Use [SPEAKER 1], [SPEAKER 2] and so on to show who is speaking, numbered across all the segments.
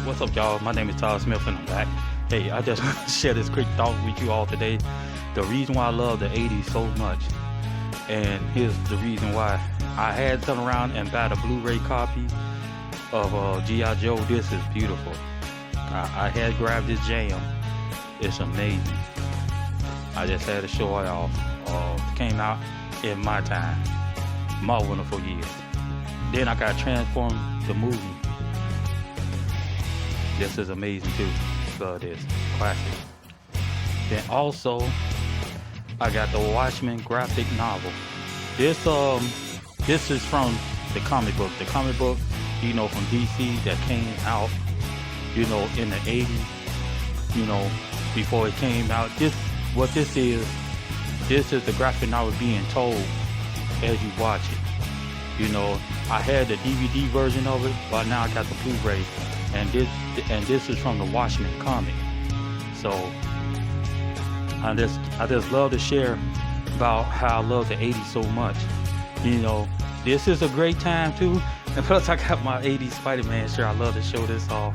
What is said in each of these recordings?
[SPEAKER 1] What's up, y'all? My name is Todd Smith, and I'm back. Hey, I just want to share this quick thought with you all today. The reason why I love the 80s so much, and here's the reason why. I had to turn around and buy the Blu-ray copy of G.I. Joe. This is beautiful. I had grabbed this jam. It's amazing. I just had to show it off. Came out in my time. My wonderful years. Then I got Transformed the movie. This is amazing too. Love this. Classic. Then also, I got the Watchmen graphic novel. This is from the comic book. The comic book, from DC that came out, in the 80s, before it came out. This is the graphic novel being told as you watch it. I had the DVD version of it, but now I got the Blu-ray, and this is from the Watchmen comic. So I just love to share about how I love the 80s so much. This is a great time too, and plus I got my 80s Spider-Man shirt. I love to show this off.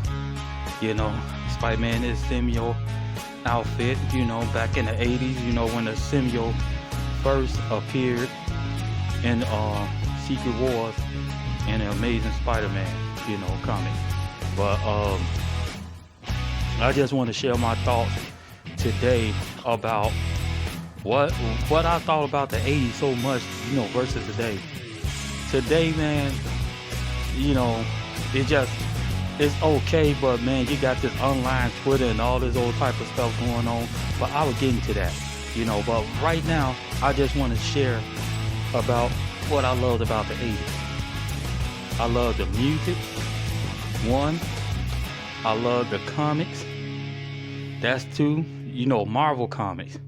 [SPEAKER 1] Spider-Man is symbiote outfit. Back in the 80s, when the symbiote first appeared in Secret Wars and the Amazing Spider-Man, comic. But I just want to share my thoughts today about what I thought about the 80s so much, versus today. Today, man, it's okay, but man, you got this online Twitter and all this old type of stuff going on. But I will get into that, But right now, I just want to share about what I loved about the 80s. I love the music. One, I love the comics. That's two, Marvel comics.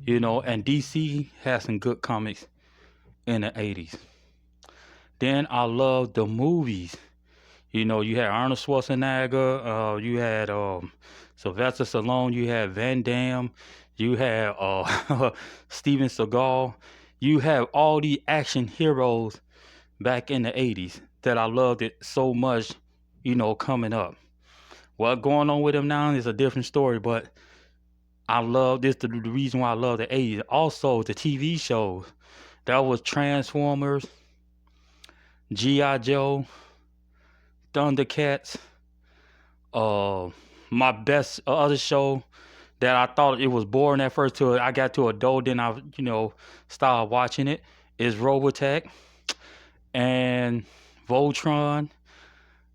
[SPEAKER 1] And DC has some good comics in the 80s. Then I love the movies. You had Arnold Schwarzenegger, you had Sylvester Stallone, you had Van Damme, you had Steven Seagal. You have all the action heroes back in the 80s that I loved it so much, coming up. What's going on with them now is a different story, but I love this. The reason why I love the 80s. Also, the TV shows. That was Transformers, G.I. Joe, Thundercats. My best other show that I thought it was boring at first till I got to adult, then I, started watching it, is Robotech and Voltron.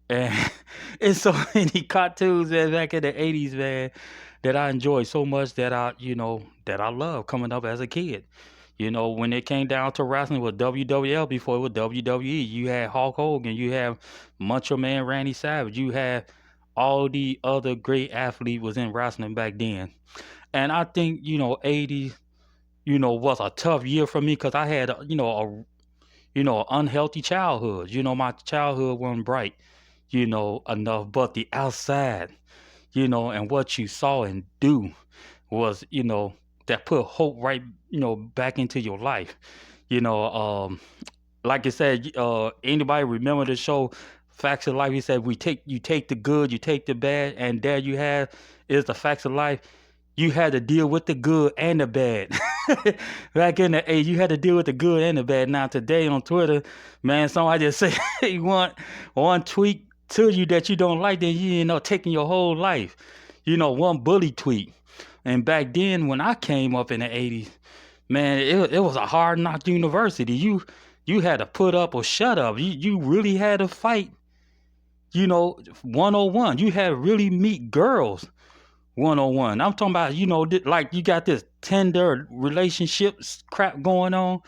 [SPEAKER 1] And it's so many cartoons back in the 80s, man, that I enjoyed so much that I love coming up as a kid. When it came down to wrestling with WWL before it was WWE, you had Hulk Hogan, you have Macho Man Randy Savage, you had all the other great athletes was in wrestling back then. And I think, 80s, was a tough year for me because I had, an unhealthy childhood. My childhood wasn't bright, enough, but the outside, and what you saw and do was, that put hope right, back into your life. Like I said, anybody remember the show Facts of Life? He said, you take the good, you take the bad, and there you have is the facts of life. You had to deal with the good and the bad. Back in the 80s, you had to deal with the good and the bad. Now today on Twitter, man, somebody just say you want one tweet to you that you don't like, then you taking your whole life. One bully tweet. And back then when I came up in the 80s, man, it was a hard knock university. You had to put up or shut up. You really had to fight, 101. You had to really meet girls 101. I'm talking about, like you got this tender relationships crap going on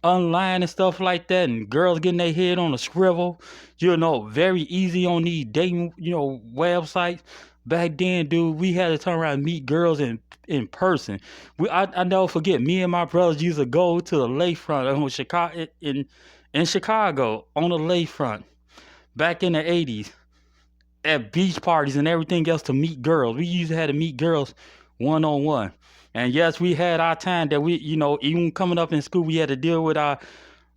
[SPEAKER 1] online and stuff like that, and girls getting their head on a swivel, very easy on these dating, websites. Back then, dude, we had to turn around and meet girls in person. I never forget, me and my brothers used to go to the lakefront in Chicago on the lakefront back in the 80s at beach parties and everything else to meet girls. We used to have to meet girls 1-on-1. And yes, we had our time that we, even coming up in school, we had to deal with our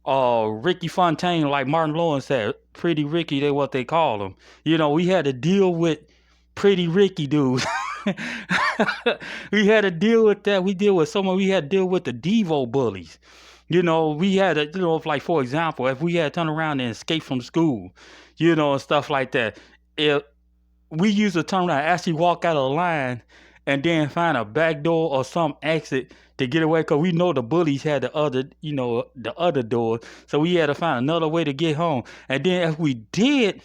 [SPEAKER 1] Ricky Fontaine, like Martin Lawrence said, Pretty Ricky, they what they call him. You know, we had to deal with Pretty Ricky dudes. We had to deal with that. We deal with someone. We had to deal with the Devo bullies. You know, we had to, if, like, for example, if we had to turn around and escape from school, and stuff like that. If we used to turn around, actually walk out of the line, and then find a back door or some exit to get away, because we know the bullies had the other door, so we had to find another way to get home. And then if we did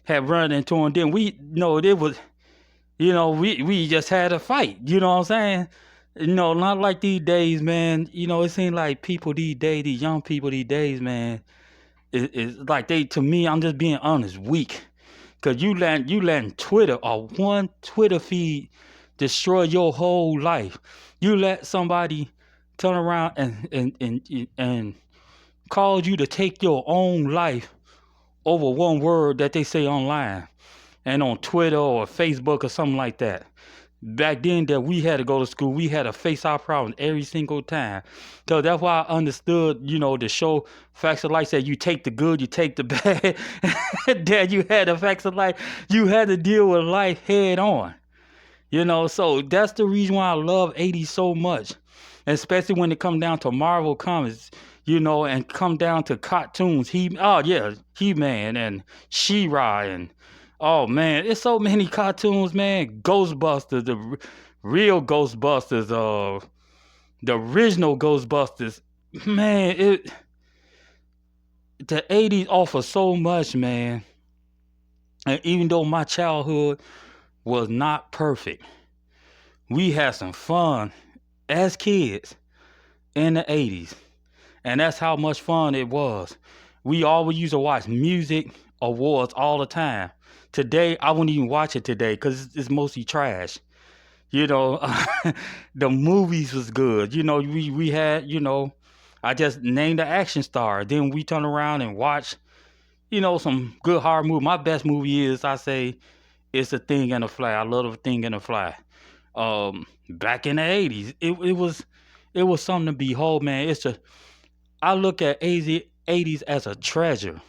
[SPEAKER 1] have run into them, then we know it was, we just had a fight. You know what I'm saying? Not like these days, man. It seems like people these days, these young people these days, man, is like to me, I'm just being honest, weak. Cause letting Twitter or one Twitter feed destroy your whole life. You let somebody turn around and cause you to take your own life over one word that they say online and on Twitter or Facebook or something like that. Back then that we had to go to school, we had to face our problems every single time. So that's why I understood, the show Facts of Life said you take the good, you take the bad. That you had the facts of life. You had to deal with life head on. So that's the reason why I love 80s so much. Especially when it come down to Marvel comics, and come down to cartoons. He-Man and She-Ra and oh man, it's so many cartoons, man. Ghostbusters, the real Ghostbusters, the original Ghostbusters. Man, the 80s offer so much, man. And even though my childhood was not perfect, we had some fun as kids in the 80s. And that's how much fun it was. We always used to watch music awards all the time. Today, I wouldn't even watch it today because it's mostly trash. The movies was good. We had, I just named the action star. Then we turn around and watch, some good horror movie. My best movie is, I say, it's A Thing and a Fly. I love A Thing and a Fly. Back in the 80s, it was something to behold, man. I look at 80s as a treasure.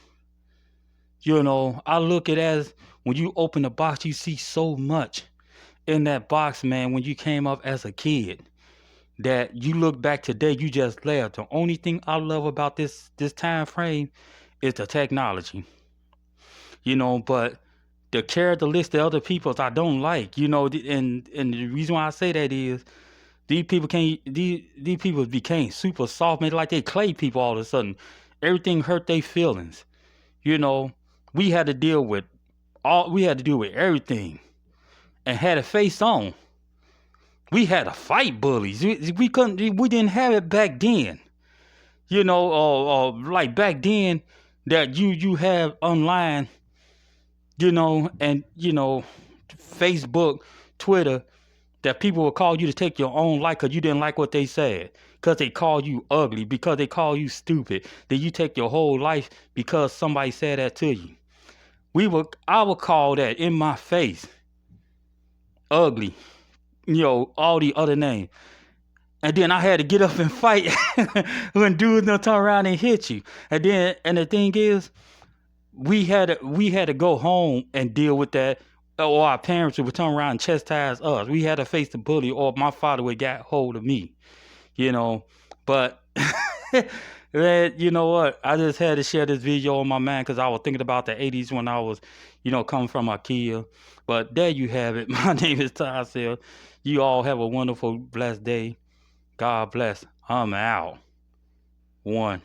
[SPEAKER 1] I look at it as when you open the box, you see so much in that box, man, when you came up as a kid, that you look back today, you just laugh. The only thing I love about this time frame is the technology. But the character list of other peoples I don't like, and the reason why I say that is these people became super soft, man, like they clay people all of a sudden. Everything hurt their feelings. We had to deal with everything and had a face on. We had to fight bullies. We didn't have it back then. Like back then that you have online, and Facebook, Twitter, that people would call you to take your own life because you didn't like what they said, because they called you ugly, because they called you stupid. Then you take your whole life because somebody said that to you. I would call that in my face ugly, all the other names. And then I had to get up and fight when dudes don't turn around and hit you. And the thing is, we had to go home and deal with that, or our parents would turn around and chastise us. We had to face the bully, or my father would get hold of me. But man, you know what? I just had to share this video on my mind because I was thinking about the 80s when I was, coming from IKEA. But there you have it. My name is Tysil. You all have a wonderful, blessed day. God bless. I'm out. One.